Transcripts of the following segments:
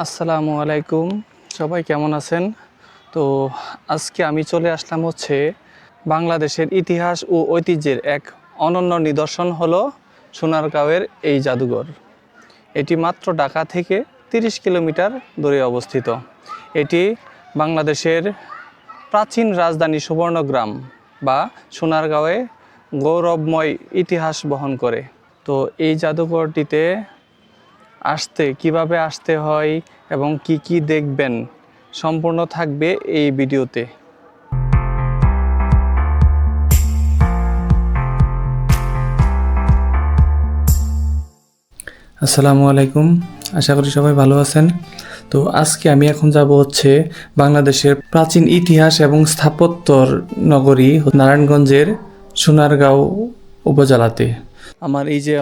আসসালামু আলাইকুম, সবাই কেমন আছেন? তো আজকে আমি চলে আসলাম হচ্ছে বাংলাদেশের ইতিহাস ও ঐতিহ্যের এক অনন্য নিদর্শন হলো সোনারগাঁওয়ের এই জাদুঘর। এটি মাত্র ঢাকা থেকে 30 কিলোমিটার দূরে অবস্থিত। এটি বাংলাদেশের প্রাচীন রাজধানী সুবর্ণগ্রাম বা সোনারগাঁওয়ে গৌরবময় ইতিহাস বহন করে। তো এই জাদুঘরটিতে কিভাবে আসতে হয় এবং কি কি দেখবেন সম্পূর্ণ থাকবে এই ভিডিওতে। আসসালামু আলাইকুম, আশা করি সবাই ভালো আছেন। তো আজকে আমি এখন যাব হচ্ছে বাংলাদেশের প্রাচীন ইতিহাস এবং স্থাপত্যর নগরী নারায়ণগঞ্জের সোনারগাঁও উপজেলাতে।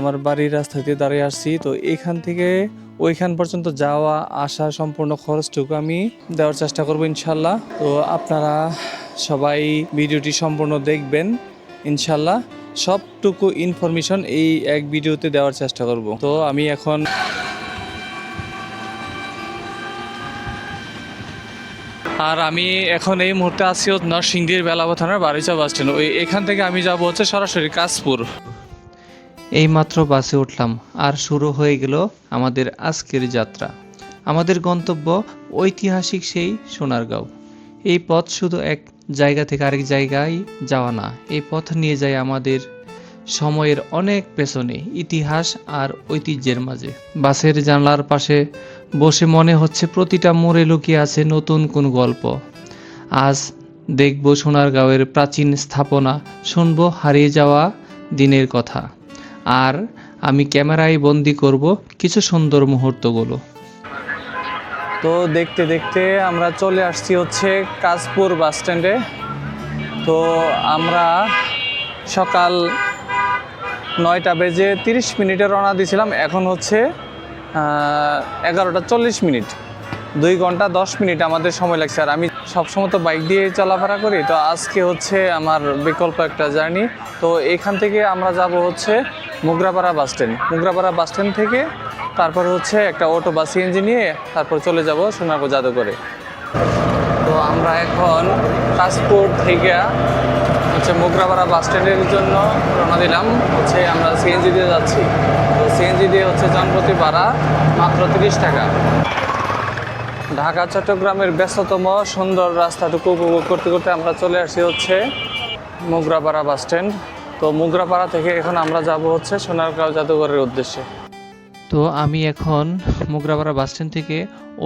আমার বাড়ির রাস্তাতে দাঁড়িয়ে আসছি। তো এখান থেকে ওইখান পর্যন্ত যাওয়া আসা সম্পূর্ণ খরচটুকু আমি দেওয়ার চেষ্টা করব ইনশাল্লাহ। তো আপনারা সবাই ভিডিওটি সম্পূর্ণ দেখবেন ইনশাল্লাহ। সবটুকু ইনফরমেশন এই এক ভিডিওতে দেওয়ার চেষ্টা করব। তো আমি এখন এই মুহূর্তে আছি নরসিংদীর বেলাব থানার বারিচা বাস স্ট্যান্ড। এখান থেকে আমি যাব হচ্ছে সরাসরি কাশপুর। এইমাত্র বাসে উঠলাম আর শুরু হয়ে গেল আমাদের আজকের যাত্রা। আমাদের গন্তব্য ঐতিহাসিক সেই সোনারগাঁও। এই পথ শুধু এক জায়গা থেকে আরেক জায়গায় যাওয়া না, এই পথ নিয়ে যায় আমাদের সময়ের অনেক পেছনে, ইতিহাস আর ঐতিহ্যের মাঝে। বাসের জানলার পাশে বসে মনে হচ্ছে প্রতিটা মোড়ে লুকিয়ে আছে নতুন কোন গল্প। আজ দেখব সোনারগাঁওয়ের প্রাচীন স্থাপনা, শুনবো হারিয়ে যাওয়া দিনের কথা, আর আমি ক্যামেরায় বন্দি করব কিছু সুন্দর মুহূর্তগুলো। তো দেখতে দেখতে আমরা চলে আসছি হচ্ছে কাশপুর বাস স্ট্যান্ডে। তো আমরা সকাল 9টা বেজে 30 মিনিটে রওনা দিয়েছিলাম। এখন হচ্ছে 11টা 40 মিনিট, 2 ঘন্টা 10 মিনিট আমাদের সময় লাগছে। আর আমি সবসময় তো বাইক দিয়ে চলাফেরা করি, তো আজকে হচ্ছে আমার বিকল্প একটা জার্নি। তো এখান থেকে আমরা যাব হচ্ছে Mograpara bus stand. Mograpara bus stand থেকে তারপর হচ্ছে একটা অটো বা সিএনজি নিয়ে তারপর চলে যাব সোনারগাঁও জাদুঘরে। তো আমরা এখন কাশপুর থেকে হচ্ছে মোগরাপাড়া বাস স্ট্যান্ডের জন্য রওনা দিলাম। হচ্ছে আমরা সিএনজি দিয়ে যাচ্ছি। তো সিএনজি দিয়ে হচ্ছে জনপ্রতি ভাড়া মাত্র 30 টাকা। ঢাকা চট্টগ্রামের ব্যস্ততম সুন্দর রাস্তাটুকু উপভোগ করতে করতে আমরা চলে আসছি হচ্ছে মোগরাপাড়া বাস স্ট্যান্ড। তো মোগরাপাড়া থেকে এখন আমরা যাব হচ্ছে সোনারগাঁও জাদুঘরের উদ্দেশ্যে। তো আমি এখন মোগরাপাড়া বাস স্ট্যান্ড থেকে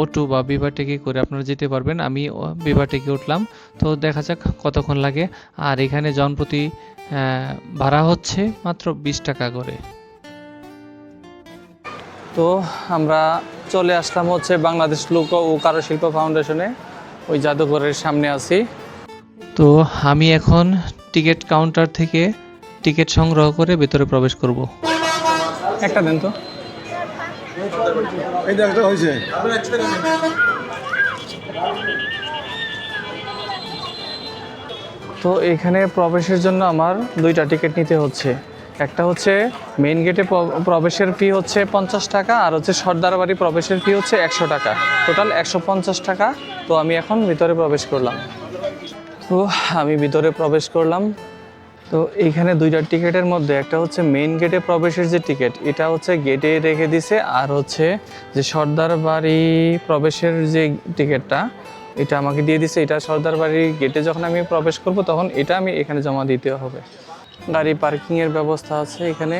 অটো বা বিভাটেকে করে আপনারা যেতে পারবেন। আমি বিভাটেকে উঠলাম। তো দেখা যাক কতক্ষণ লাগে। আর এখানে জনপ্রতি ভাড়া হচ্ছে মাত্র 20 টাকা করে। তো আমরা চলে আসলাম হচ্ছে বাংলাদেশ লোক ও কারুশিল্প ফাউন্ডেশনে, ওই জাদুঘরের সামনে আছি। তো আমি এখন টিকিট কাউন্টার থেকে টিকিট সংগ্রহ করে ভেতরে প্রবেশ করব। একটা দেন তো। তো এখানে প্রবেশের জন্য আমার 2টা টিকিট নিতে হচ্ছে। একটা হচ্ছে মেইন গেটে প্রবেশের ফি হচ্ছে 50 টাকা, আর হচ্ছে সর্দারবাড়ি প্রবেশের ফি হচ্ছে 100 টাকা, টোটাল 150 টাকা। তো আমি এখন ভিতরে প্রবেশ করলাম। তো আমি ভিতরে প্রবেশ করলাম। তো এইখানে 2টা টিকিটের মধ্যে একটা হচ্ছে মেইন গেটে প্রবেশের যে টিকিট, এটা হচ্ছে গেটে রেখে দিছে। আর হচ্ছে যে সর্দার বাড়ি প্রবেশের যে টিকিটটা, এটা আমাকে দিয়ে দিছে। এটা সর্দার বাড়ির গেটে যখন আমি প্রবেশ করব তখন এটা আমি এখানে জমা দিতে হবে। গাড়ি পার্কিংয়ের ব্যবস্থা আছে এখানে।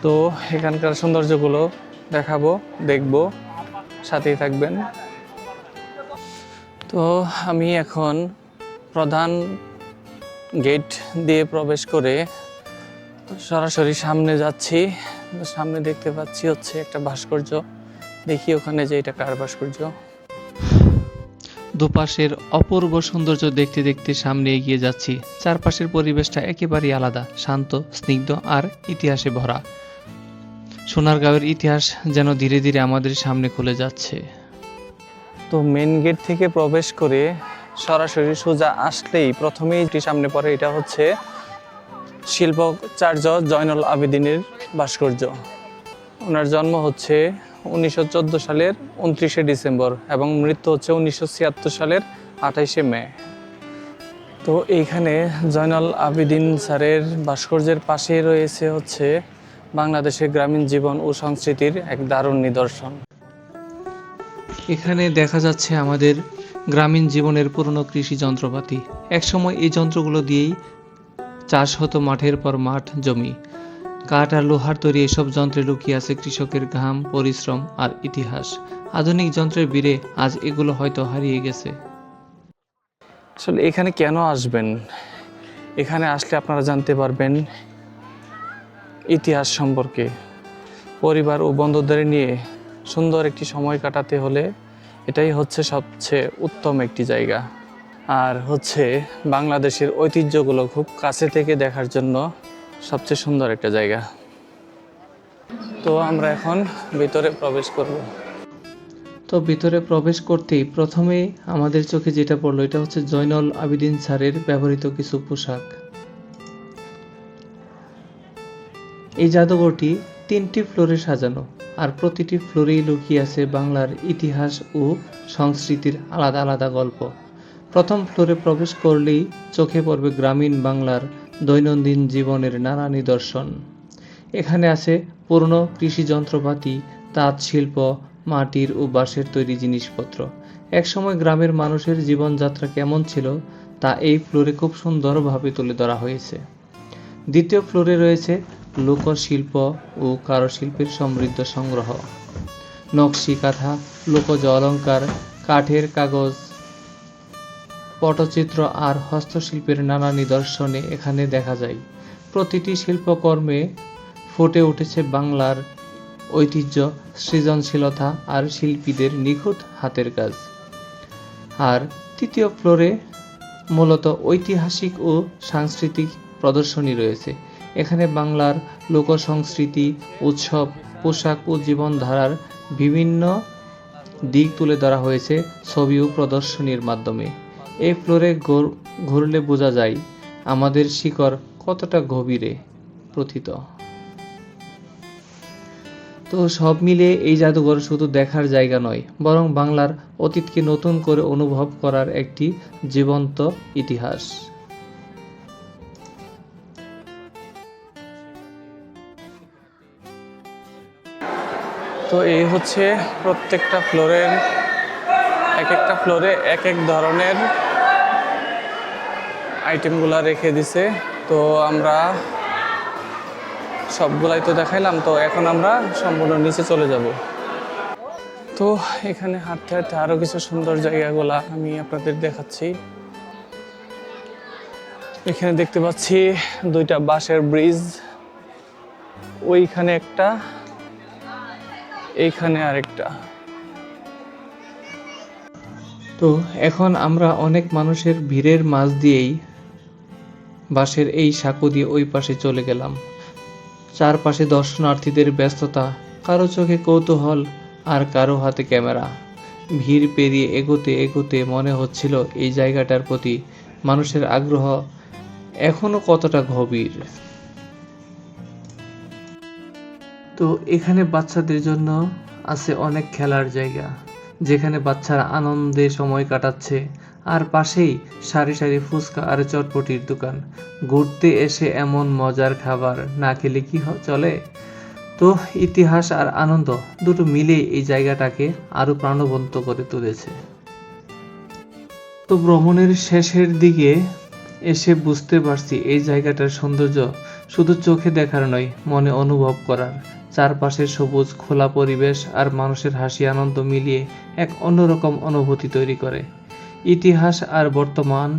তো এখানকার সৌন্দর্যগুলো দেখাবো, দেখবো, সাথেই থাকবেন। তো আমি এখন প্রধান গেট দিয়ে প্রবেশ করে সরাসরি সামনে যাচ্ছি। সামনে দেখতে পাচ্ছি হচ্ছে একটা ভাস্কর্য। দেখি ওখানে যে এটা কার ভাস্কর্য। দুপাশের অপূর্ব সৌন্দর্য দেখতে দেখতে সামনে এগিয়ে যাচ্ছি। চারপাশের পরিবেশটা একেবারেই আলাদা, শান্ত, স্নিগ্ধ আর ইতিহাসে ভরা। সোনারগাঁওয়ের ইতিহাস যেন ধীরে ধীরে আমাদের সামনে খুলে যাচ্ছে। তো মেন গেট থেকে প্রবেশ করে সরাসরি সোজা আসলেই প্রথমেই যে সামনে পড়ে এটা হচ্ছে শিল্পাচার্য জয়নুল আবেদিনের ভাস্কর্য। ওনার জন্ম হচ্ছে 1914 সালের 29শে ডিসেম্বর এবং মৃত্যু হচ্ছে 1976 সালের 28শে মে। তো এইখানে জয়নাল আবেদিন স্যারের ভাস্কর্যের পাশেই রয়েছে হচ্ছে বাংলাদেশের গ্রামীণ জীবন ও সংস্কৃতির এক দারুণ নিদর্শন। এখানে দেখা যাচ্ছে আমাদের গ্রামীণ জীবনের পুরনো কৃষি যন্ত্রপাতি। একসময় এই যন্ত্রগুলো দিয়েই চাষ হতো মাঠের পর মাঠ, জমি। কাঠ আর লোহার তৈরি এসব যন্ত্রে লুকিয়ে আছে কৃষকের ঘাম, পরিশ্রম আর ইতিহাস। আধুনিক যন্ত্রের ভিড়ে আজ এগুলো হয়তো হারিয়ে গেছে। আসলে এখানে কেন আসবেন? এখানে আসলে আপনারা জানতে পারবেন ইতিহাস সম্পর্কে। পরিবার ও বন্ধুদের নিয়ে সুন্দর একটি সময় কাটাতে হলে এটাই হচ্ছে সবচেয়ে উত্তম একটি জায়গা। আর হচ্ছে বাংলাদেশের ঐতিহ্যগুলো খুব কাছে থেকে দেখার জন্য সবচেয়ে সুন্দর একটা জায়গা। তো আমরা এখন ভিতরে প্রবেশ করব। তো ভিতরে প্রবেশ করতেই প্রথমেই আমাদের চোখে যেটা পড়লো এটা হচ্ছে জয়নুল আবেদিন স্যারের ব্যবহৃত কিছু পোশাক। এই জাদুঘরটি 3টি ফ্লোরে সাজানো, আর প্রতিটি ফ্লোরেই লুকিয়ে আছে বাংলার ইতিহাস ও সংস্কৃতির আলাদা আলাদা গল্প। প্রথম ফ্লোরে প্রবেশ করলেই চোখে পড়বে গ্রামীণ বাংলার দৈনন্দিন জীবনের নানা নিদর্শন। এখানে আছে পুরনো কৃষি যন্ত্রপাতি, তাঁত শিল্প, মাটির ও বাঁশের তৈরি জিনিসপত্র। একসময় গ্রামের মানুষের জীবনযাত্রা কেমন ছিল তা এই ফ্লোরে খুব সুন্দরভাবে তুলে ধরা হয়েছে। দ্বিতীয় ফ্লোরে রয়েছে লোকশিল্প ও কারুশিল্পের সমৃদ্ধ সংগ্রহ। নকশি কাঁথা, লোকজ অলংকার, কাঠের কাগজ, পটচিত্র আর হস্তশিল্পের নানা নিদর্শনে এখানে দেখা যায়। প্রতিটি শিল্পকর্মে ফুটে উঠেছে বাংলার ঐতিহ্য, সৃজনশীলতা আর শিল্পীদের নিখুঁত হাতের কাজ। আর তৃতীয় ফ্লোরে মূলত ঐতিহাসিক ও সাংস্কৃতিক প্রদর্শনী রয়েছে। এখানে বাংলার লোকসংস্কৃতি, উৎসব, পোশাক ও জীবনধারার বিভিন্ন দিক তুলে ধরা হয়েছে ছবি ও প্রদর্শনীর মাধ্যমে। এই ফ্লোরে ঘুরলে বোঝা যায় আমাদের শিকড় কতটা গভীরে প্রথিত। তো সব মিলিয়ে এই জাদুঘর শুধু দেখার জায়গা নয়, বরং বাংলার অতীতকে নতুন করে অনুভব করার একটি জীবন্ত ইতিহাস। তো এই হচ্ছে প্রত্যেকটা ফ্লোরের এক একটা ফ্লোরে এক এক ধরনের আইটেমগুলো রেখে দিছে। তো আমরা সবগুলাই তো দেখাইলাম, তো এখন আমরা সম্পূর্ণ নিচে চলে যাব। তো এখানে হাঁটতে হাঁটতে আরও কিছু সুন্দর জায়গাগুলা আমি আপনাদের দেখাচ্ছি। এখানে দেখতে পাচ্ছি 2টা বাঁশের ব্রিজ, ওইখানে একটা, এইখানে আরেকটা। তো এখন আমরা অনেক মানুষের ভিড়ের মাঝ দিয়েই বাঁশের এই সাঁকো দিয়ে ওই পাশে চলে গেলাম। চারপাশে দর্শনার্থীদের ব্যস্ততা, কারো চোখে কৌতূহল আর কারো হাতে ক্যামেরা। ভিড় পেরিয়ে এগোতে এগোতে মনে হচ্ছিল এই জায়গাটার প্রতি মানুষের আগ্রহ এখনো কতটা গভীর। তো এখানে বাচ্চাদের জন্য আছে অনেক খেলার জায়গা, যেখানে বাচ্চারা আনন্দে সময় কাটাচ্ছে। আর পাশেই সারি সারি ফুচকা আর চটপটির দোকান। ঘুরতে এসে এমন মজার খাবার না খেলে কি চলে? তো ইতিহাস আর আনন্দ দুটো মিলেই এই জায়গাটাকে আরো প্রাণবন্ত করে তুলেছে। তো ভ্রমণের শেষের দিকে এসে বুঝতে পারছি এই জায়গাটার সৌন্দর্য শুধু চোখে দেখার নয়, মনে অনুভব করার। চারপাশের সবুজ, খোলা পরিবেশ আর মানুষের হাসি আনন্দ মিলিয়ে এক অন্যরকম অনুভূতি তৈরি করে। ইতিহাস আর বর্তমান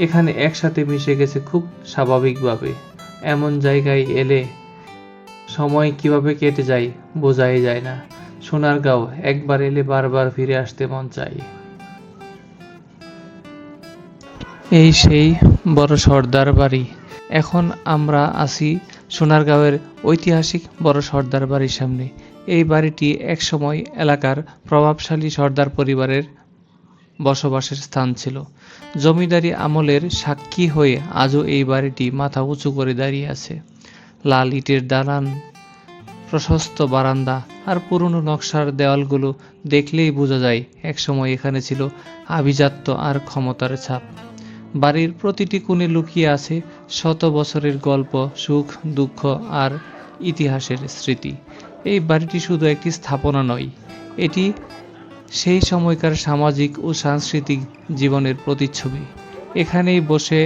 এখানে একসাথে মিশে গেছে খুব স্বাভাবিকভাবে। এমন জায়গায় এলে সময় কিভাবে কেটে যায় বোঝাই যায় না। সোনারগাঁও একবার এলে বারবার ফিরে আসতে মন চায়। এই সেই বড় সর্দার বাড়ি। এখন আমরা আছি সোনারগাঁওয়ের ঐতিহাসিক বড় সর্দার বাড়ির সামনে। এই বাড়িটি একসময় এলাকার প্রভাবশালী সর্দার পরিবারের বসবাসের স্থান ছিল। জমিদারি আমলের সাক্ষী হয়ে আজও এই বাড়িটি মাথা উঁচু করে দাঁড়িয়ে আছে। লাল ইটের দালান, প্রশস্ত বারান্দা আর পুরনো নকশার দেওয়ালগুলো দেখলেই বোঝা যায় একসময় এখানে ছিল আভিজাত্য আর ক্ষমতার ছাপ। বাড়ির প্রতিটি কোণে লুকিয়ে আছে শত বছরের গল্প, সুখ, দুঃখ আর ইতিহাসের স্মৃতি। এই বাড়িটি শুধু একটি স্থাপনা নয়, এটি সেই সময়কার সামাজিক ও সাংস্কৃতিক জীবনের প্রতিচ্ছবি। এখানেই বসে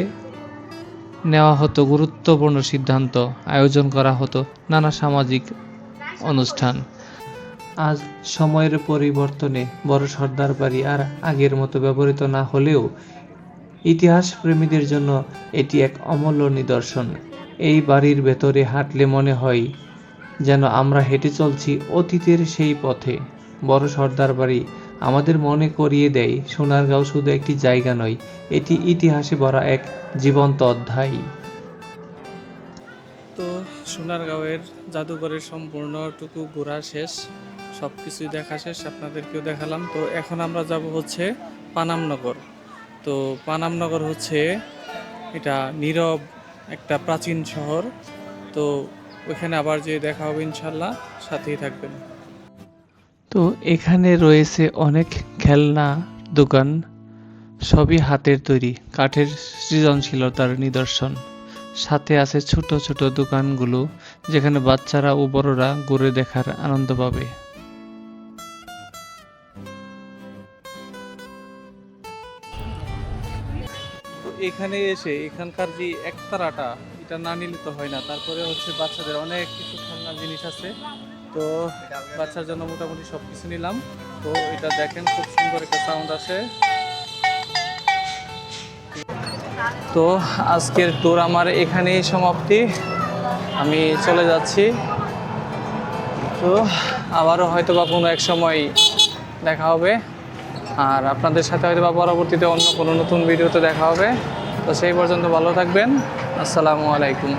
নেওয়া হতো গুরুত্বপূর্ণ সিদ্ধান্ত, আয়োজন করা হতো নানা সামাজিক অনুষ্ঠান। আজ সময়ের পরিবর্তনে বড় সর্দার বাড়ি আর আগের মতো ব্যবহৃত না হলেও ইতিহাস প্রেমীদের জন্য এটি এক অমূল্য নিদর্শন। এই বাড়ির ভেতরে হাঁটলে মনে হয় যেন আমরা হেঁটে চলছি অতীতের সেই পথে। বড় সর্দার বাড়ি আমাদের মনে করিয়ে দেয় সোনারগাঁও শুধু একটি জায়গা নয়, এটি ইতিহাসে ভরা এক জীবন্ত অধ্যায়। তো সোনারগাঁওয়ের জাদুঘরের সম্পূর্ণটুকু ঘোরা শেষ, সব কিছুই দেখা শেষ, আপনাদেরকেও দেখালাম। তো এখন আমরা যাব হচ্ছে পানামনগর। তো পানামনগর হচ্ছে এটা নীরব একটা প্রাচীন শহর। তো ওইখানে আবার যে দেখা হবে ইনশাল্লাহ, সাথেই থাকবেন। তো এখানে রয়েছে অনেক খেলনা দোকান, সবই হাতের তৈরি, কাঠের সৃজনশীলতার নিদর্শন। সাথে আছে ছোট ছোট দোকানগুলো যেখানে বাচ্চারা ও বড়রা ঘুরে দেখার আনন্দ পাবে। তো এখানে এসে এখানকার যে একতারাটা, এটা না নিলে তো হয় না। তারপরে হচ্ছে বাচ্চাদের অনেক কিছু খেলনার জিনিস আছে, তো বাচ্চার জন্য মোটামুটি সব কিছু নিলাম। তো এটা দেখেন, খুব সুন্দর একটা সাউন্ড আসে। তো আজকের ট্যুর আমার এখানেই সমাপ্তি, আমি চলে যাচ্ছি। তো আবারও হয়তো বা কোনো এক সময় দেখা হবে, আর আপনাদের সাথে হয়তো বা পরবর্তীতে অন্য কোনো নতুন ভিডিওতে দেখা হবে। তো সেই পর্যন্ত ভালো থাকবেন। আসসালামু আলাইকুম।